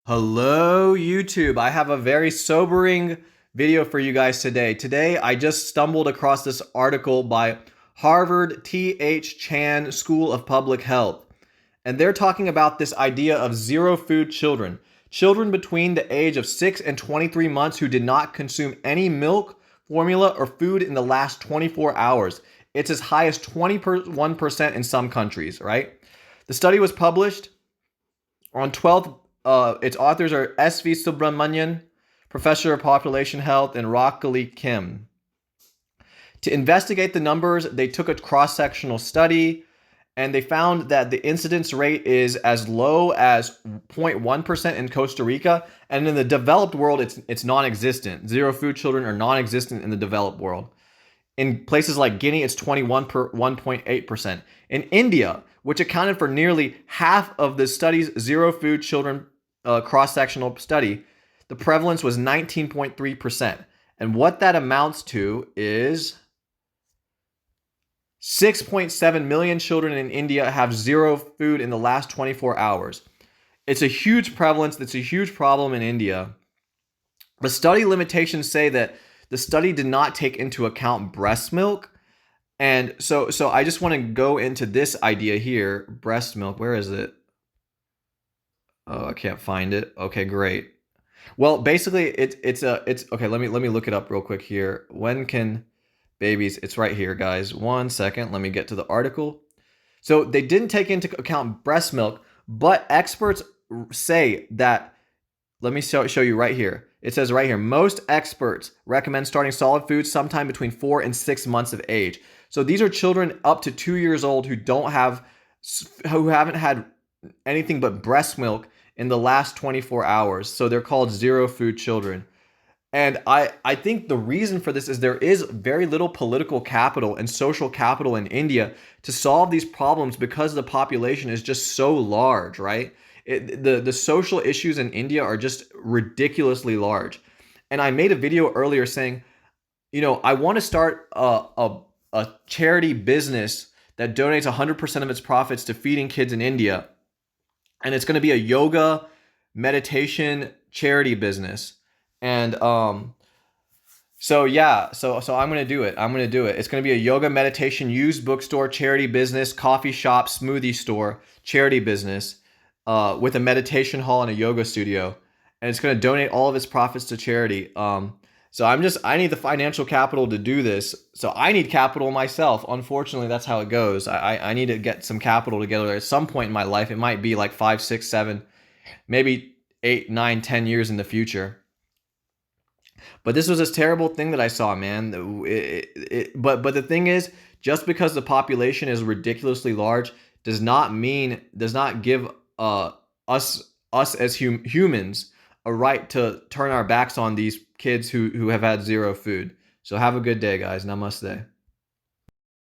Hello, YouTube. I have a very sobering video for you guys today. Today, I just stumbled across this article by Harvard T.H. Chan School of Public Health. And they're talking about this idea of zero food children. Children between the age of 6 and 23 months who did not consume any milk, formula, or food in the last 24 hours. It's as high as 21% in some countries, right? The study was published on 12th. Its authors are S.V. Subramanian, professor of population health, and Rockali Kim. To investigate the numbers, they took a cross-sectional study, and they found that the incidence rate is as low as 0.1% in Costa Rica, and in the developed world, it's non-existent. Zero food children are non-existent in the developed world. In places like Guinea, it's 1.8%. In India, which accounted for nearly half of the study's zero food children cross-sectional study, the prevalence was 19.3%. And what that amounts to is 6.7 million children in India have zero food in the last 24 hours. It's a huge prevalence. It's a huge problem in India. The study limitations say that the study did not take into account breast milk. And so I just want to go into this idea here. Breast milk, where is it? Oh, I can't find it. Okay, great. Well, basically it's okay, let me look it up real quick here. When can babies, it's right here, guys. 1 second, let me get to the article. So they didn't take into account breast milk, but experts say that, let me show you right here. It says right here, most experts recommend starting solid foods sometime between 4 and 6 months of age. So these are children up to 2 years old who haven't had anything but breast milk in the last 24 hours. So they're called zero food children. And I think the reason for this is there is very little political capital and social capital in India to solve these problems because the population is just so large, right? The social issues in India are just ridiculously large. And I made a video earlier saying, I want to start a charity business that donates 100% of its profits to feeding kids in India. And it's going to be a yoga meditation charity business. And so I'm going to do it. It's going to be a yoga meditation used bookstore, charity business, coffee shop, smoothie store, charity business with a meditation hall and a yoga studio. And it's going to donate all of its profits to charity. So I need the financial capital to do this. So I need capital myself. Unfortunately, that's how it goes. I need to get some capital together at some point in my life. It might be like 5, 6, 7, maybe 8, 9, 10 years in the future. But this was this terrible thing that I saw, man. But the thing is, just because the population is ridiculously large does not give us as humans a right to turn our backs on these kids who have had zero food. So have a good day, guys. Namaste.